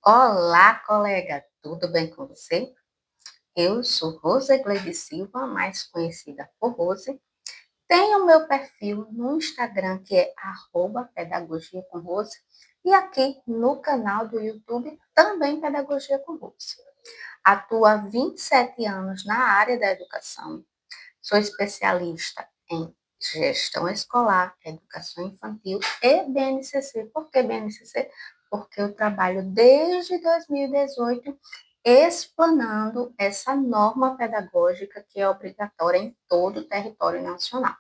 Olá, colega, tudo bem com você? Eu sou Rosegleide Silva, mais conhecida por Rose. Tenho meu perfil no Instagram, que é @pedagogia com Rose, e aqui no canal do YouTube, também Pedagogia com Rose. Atuo há 27 anos na área da educação. Sou especialista em gestão escolar, educação infantil e BNCC. Por que BNCC? Porque eu trabalho desde 2018 explanando essa norma pedagógica que é obrigatória em todo o território nacional.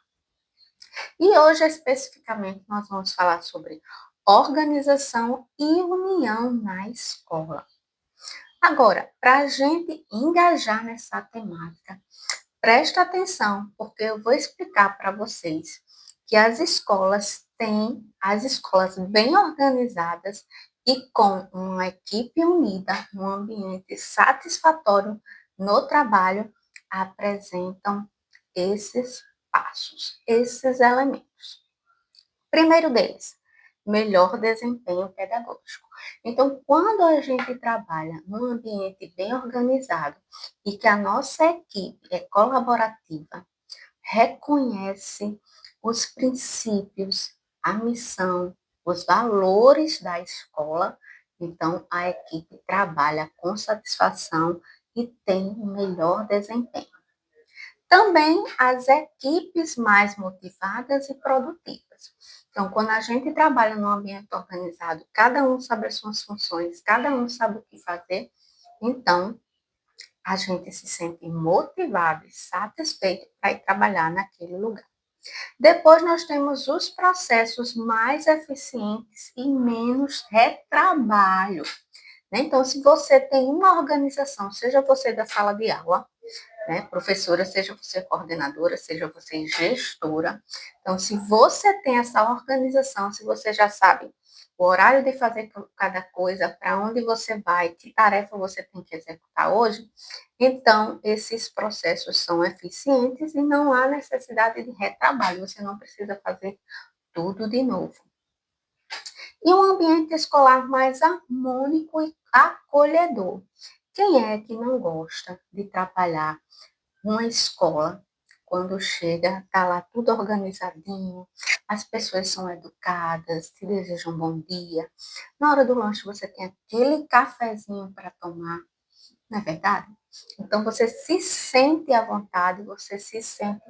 E hoje, especificamente, nós vamos falar sobre organização e união na escola. Agora, para a gente engajar nessa temática, presta atenção, porque eu vou explicar para vocês que as escolas têm as escolas bem organizadas e com uma equipe unida, um ambiente satisfatório no trabalho, apresentam esses passos, esses elementos. Primeiro deles, melhor desempenho pedagógico. Então, quando a gente trabalha num ambiente bem organizado e que a nossa equipe é colaborativa, reconhece os princípios, a missão, os valores da escola, então a equipe trabalha com satisfação e tem um melhor desempenho. Também as equipes mais motivadas e produtivas. Então, quando a gente trabalha num ambiente organizado, cada um sabe as suas funções, cada um sabe o que fazer, então a gente se sente motivado e satisfeito para ir trabalhar naquele lugar. Depois nós temos os processos mais eficientes e menos retrabalho. Então, se você tem uma organização, seja você da sala de aula, né, professora, seja você coordenadora, seja você gestora. Então, se você tem essa organização, se você já sabe o horário de fazer cada coisa, para onde você vai, que tarefa você tem que executar hoje, então esses processos são eficientes e não há necessidade de retrabalho, você não precisa fazer tudo de novo. E um ambiente escolar mais harmônico e acolhedor. Quem é que não gosta de trabalhar uma escola, quando chega, tá lá tudo organizadinho, as pessoas são educadas, te desejam bom dia. Na hora do lanche você tem aquele cafezinho para tomar, não é verdade? Então você se sente à vontade, você se sente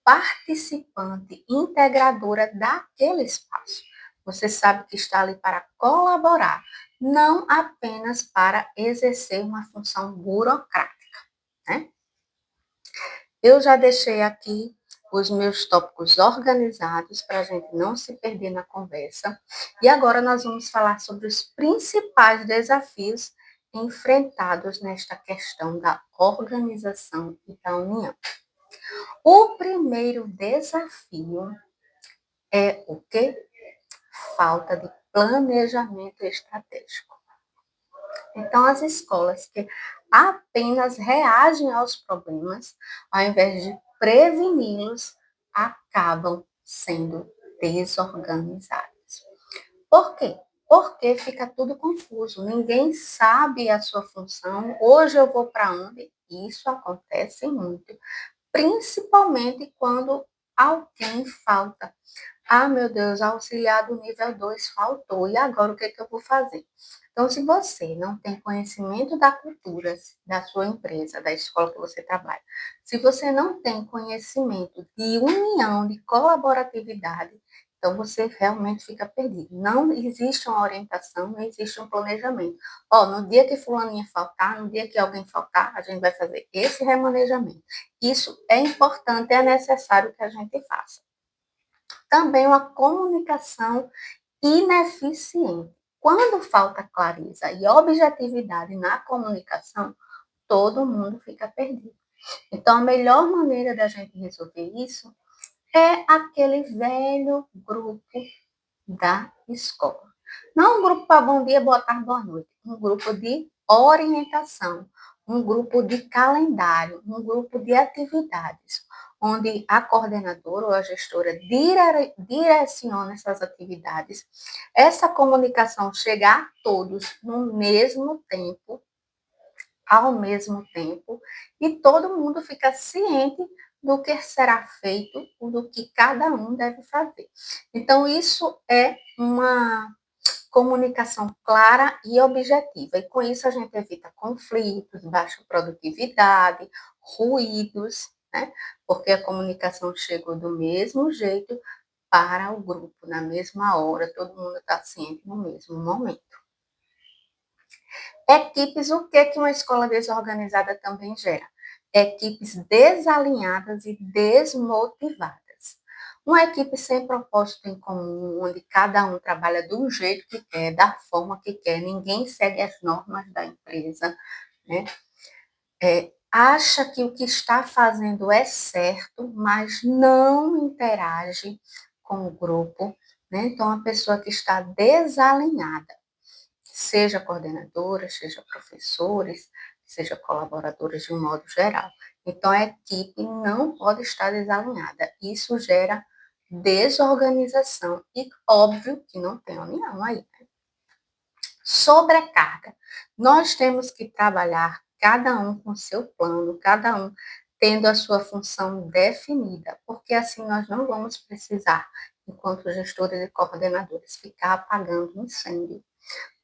participante, integradora daquele espaço. Você sabe que está ali para colaborar, não apenas para exercer uma função burocrática, né? Eu já deixei aqui os meus tópicos organizados para a gente não se perder na conversa. E agora nós vamos falar sobre os principais desafios enfrentados nesta questão da organização e da união. O primeiro desafio é o quê? Falta de planejamento estratégico. Então, as escolas que apenas reagem aos problemas, ao invés de preveni-los, acabam sendo desorganizadas. Por quê? Porque fica tudo confuso, ninguém sabe a sua função, hoje eu vou para onde? Isso acontece muito, principalmente quando alguém falta. Ah, meu Deus, auxiliar do nível 2 faltou. E agora o que é que eu vou fazer? Então, se você não tem conhecimento da cultura da sua empresa, da escola que você trabalha, se você não tem conhecimento de união, de colaboratividade, então você realmente fica perdido. Não existe uma orientação, não existe um planejamento. Ó, no dia que fulaninha faltar, no dia que alguém faltar, a gente vai fazer esse remanejamento. Isso é importante, é necessário que a gente faça. Também uma comunicação ineficiente. Quando falta clareza e objetividade na comunicação, todo mundo fica perdido. Então, a melhor maneira da gente resolver isso é aquele velho grupo da escola. Não um grupo para bom dia, boa tarde, boa noite. Um grupo de orientação, um grupo de calendário, um grupo de atividades, onde a coordenadora ou a gestora direciona essas atividades. Essa comunicação chega a todos no mesmo tempo, ao mesmo tempo, e todo mundo fica ciente do que será feito, do que cada um deve fazer. Então, isso é uma comunicação clara e objetiva, e com isso a gente evita conflitos, baixa produtividade, ruídos, né? Porque a comunicação chegou do mesmo jeito para o grupo, na mesma hora, todo mundo está ciente no mesmo momento. Equipes, o que uma escola desorganizada também gera? Equipes desalinhadas e desmotivadas. Uma equipe sem propósito em comum, onde cada um trabalha do jeito que quer, da forma que quer, ninguém segue as normas da empresa, né? Acha que o que está fazendo é certo, mas não interage com o grupo, né? Então, a pessoa que está desalinhada, seja coordenadora, seja professores, seja colaboradores de um modo geral. Então, a equipe não pode estar desalinhada. Isso gera desorganização e óbvio que não tem união aí. Né? Sobrecarga. Nós temos que trabalhar cada um com seu plano, cada um tendo a sua função definida, porque assim nós não vamos precisar, enquanto gestores e coordenadores, ficar apagando incêndio.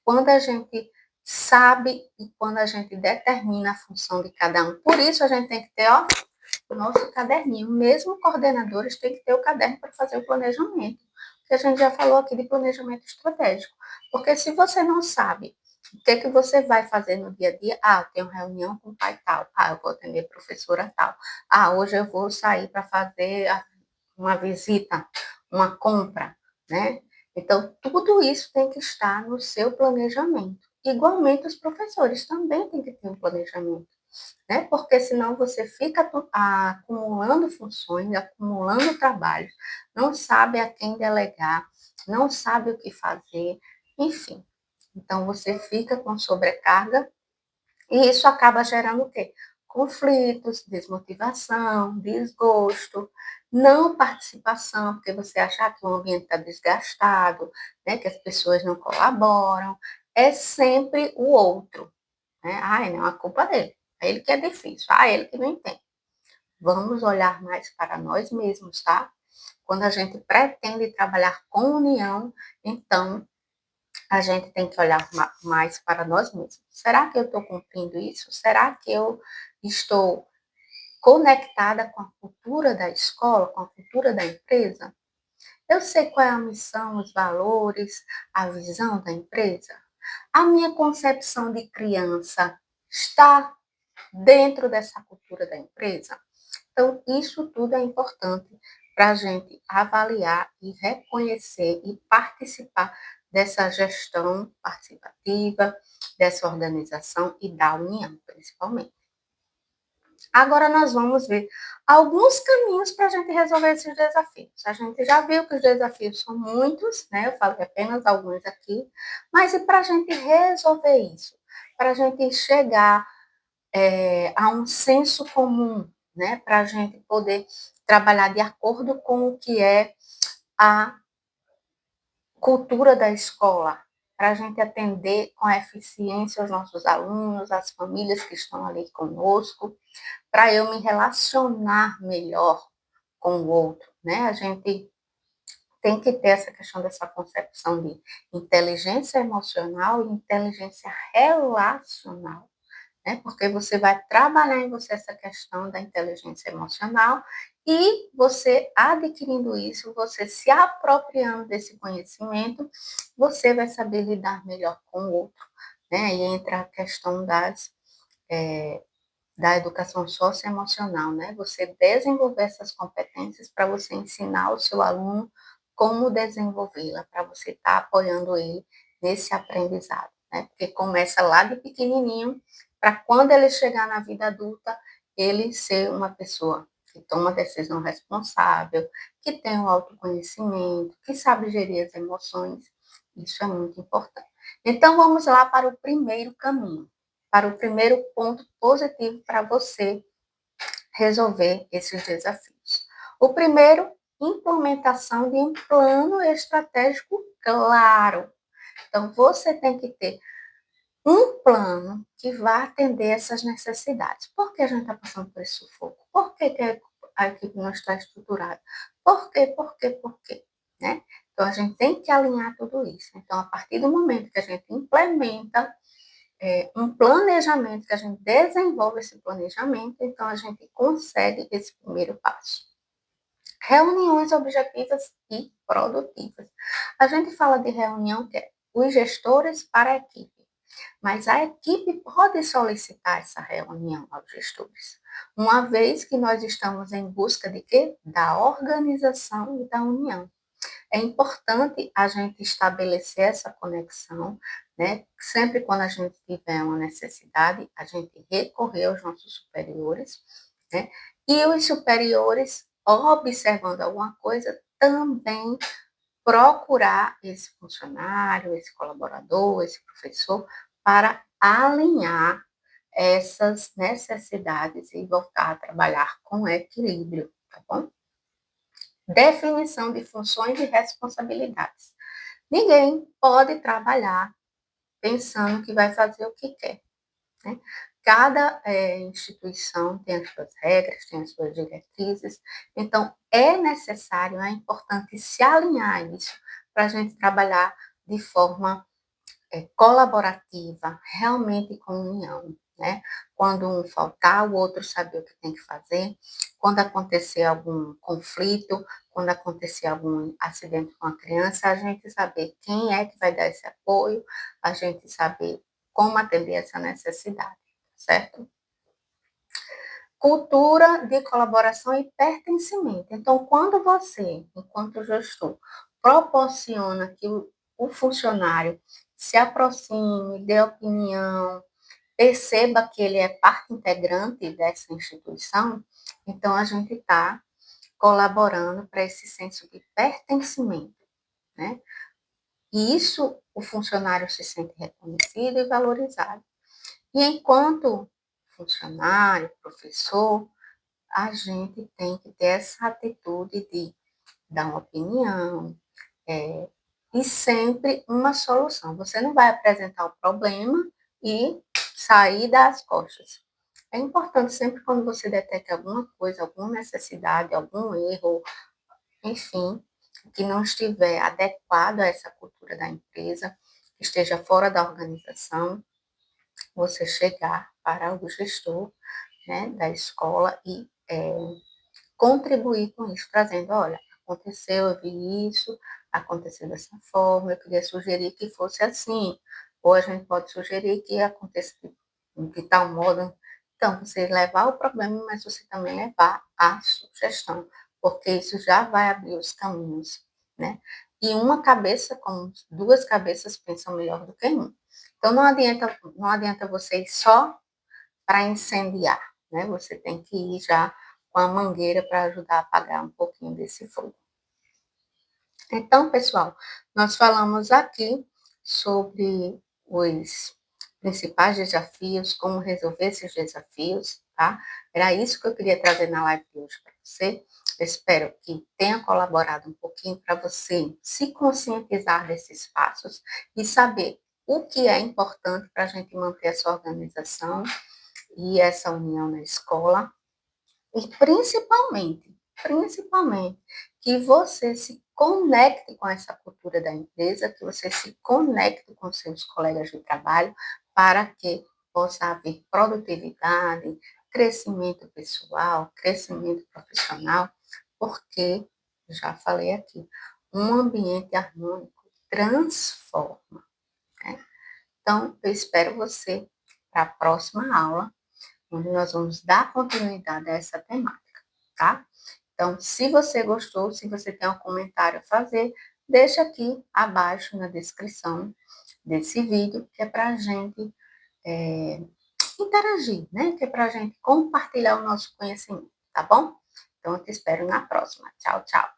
Quando a gente sabe e quando a gente determina a função de cada um. Por isso a gente tem que ter, ó, o nosso caderninho. Mesmo coordenadores têm que ter o caderno para fazer o planejamento. Que a gente já falou aqui de planejamento estratégico. Porque se você não sabe o que, que você vai fazer no dia a dia, eu tenho reunião com o pai tal, eu vou atender a professora tal, hoje eu vou sair para fazer uma visita, uma compra, né? Então, tudo isso tem que estar no seu planejamento. Igualmente, os professores também têm que ter um planejamento, né? Porque senão você fica acumulando funções, acumulando trabalhos, não sabe a quem delegar, não sabe o que fazer, enfim. Então, você fica com sobrecarga e isso acaba gerando o quê? Conflitos, desmotivação, desgosto, não participação, porque você acha que o ambiente está desgastado, né, que as pessoas não colaboram. É sempre o outro. Né? Não, a culpa dele. É ele que é difícil. Ele que não entende. Vamos olhar mais para nós mesmos, tá? Quando a gente pretende trabalhar com união, então a gente tem que olhar mais para nós mesmos. Será que eu estou cumprindo isso? Será que eu estou conectada com a cultura da escola, com a cultura da empresa? Eu sei qual é a missão, os valores, a visão da empresa? A minha concepção de criança está dentro dessa cultura da empresa? Então, isso tudo é importante para a gente avaliar e reconhecer e participar dessa gestão participativa, dessa organização e da união, principalmente. Agora nós vamos ver alguns caminhos para a gente resolver esses desafios. A gente já viu que os desafios são muitos, né? Eu falei apenas alguns aqui, mas e para a gente resolver isso? Para a gente chegar a um senso comum, né? Para a gente poder trabalhar de acordo com o que é a cultura da escola, para a gente atender com eficiência os nossos alunos, as famílias que estão ali conosco, para eu me relacionar melhor com o outro, né? A gente tem que ter essa questão dessa concepção de inteligência emocional e inteligência relacional, né? Porque você vai trabalhar em você essa questão da inteligência emocional e você adquirindo isso, você se apropriando desse conhecimento, você vai saber lidar melhor com o outro, né? E entra a questão da educação socioemocional, né? Você desenvolver essas competências para você ensinar o seu aluno como desenvolvê-la, para você estar apoiando ele nesse aprendizado, né? Porque começa lá de pequenininho, para quando ele chegar na vida adulta, ele ser uma pessoa que toma decisão responsável, que tem o autoconhecimento, que sabe gerir as emoções. Isso é muito importante. Então, vamos lá para o primeiro caminho, para o primeiro ponto positivo para você resolver esses desafios. O primeiro, implementação de um plano estratégico claro. Então, você tem que ter um plano que vá atender essas necessidades. Por que a gente está passando por esse sufoco? Por que a equipe não está estruturada? Por quê? Por quê? Por quê? Né? Então, a gente tem que alinhar tudo isso. Então, a partir do momento que a gente implementa um planejamento, que a gente desenvolve esse planejamento, então a gente consegue esse primeiro passo. Reuniões objetivas e produtivas. A gente fala de reunião que é os gestores para a equipe, mas a equipe pode solicitar essa reunião aos gestores, uma vez que nós estamos em busca de quê? Da organização e da união. É importante a gente estabelecer essa conexão, né? Sempre quando a gente tiver uma necessidade, a gente recorrer aos nossos superiores, né? E os superiores, observando alguma coisa, também procurar esse funcionário, esse colaborador, esse professor, para alinhar essas necessidades e voltar a trabalhar com equilíbrio, tá bom? Definição de funções e responsabilidades. Ninguém pode trabalhar pensando que vai fazer o que quer, né? Cada instituição tem as suas regras, tem as suas diretrizes, então é necessário, é importante se alinhar a isso para a gente trabalhar de forma colaborativa, realmente com união, né? Quando um faltar, o outro saber o que tem que fazer. Quando acontecer algum conflito, quando acontecer algum acidente com a criança, a gente saber quem é que vai dar esse apoio, a gente saber como atender essa necessidade, certo? Cultura de colaboração e pertencimento. Então, quando você, enquanto gestor, proporciona que o funcionário se aproxime, dê opinião, perceba que ele é parte integrante dessa instituição, então a gente está colaborando para esse senso de pertencimento, né? E isso o funcionário se sente reconhecido e valorizado. E enquanto funcionário, professor, a gente tem que ter essa atitude de dar uma opinião, e sempre uma solução. Você não vai apresentar o problema e sair das costas. É importante sempre quando você detecta alguma coisa, alguma necessidade, algum erro, enfim, que não estiver adequado a essa cultura da empresa, que esteja fora da organização, você chegar para o gestor, né, da escola e contribuir com isso, trazendo, olha, aconteceu, eu vi isso, aconteceu dessa forma, eu queria sugerir que fosse assim, ou a gente pode sugerir que aconteça de tal modo. Então, você levar o problema, mas você também levar a sugestão, porque isso já vai abrir os caminhos, né? E uma cabeça, como duas cabeças pensam melhor do que uma. Então, não adianta você ir só para incendiar, né? Você tem que ir já com a mangueira para ajudar a apagar um pouquinho desse fogo. Então, pessoal, nós falamos aqui sobre os principais desafios, como resolver esses desafios, tá? Era isso que eu queria trazer na live de hoje para você. Eu espero que tenha colaborado um pouquinho para você se conscientizar desses passos e saber o que é importante para a gente manter essa organização e essa união na escola. E principalmente, que você se conecte com essa cultura da empresa, que você se conecte com seus colegas de trabalho, para que possa haver produtividade, crescimento pessoal, crescimento profissional, porque, já falei aqui, um ambiente harmônico transforma, né? Então, eu espero você para a próxima aula, onde nós vamos dar continuidade a essa temática, tá? Então, se você gostou, se você tem um comentário a fazer, deixa aqui abaixo na descrição desse vídeo, que é para a gente interagir, né? Que é para a gente compartilhar o nosso conhecimento, tá bom? Então, eu te espero na próxima. Tchau, tchau.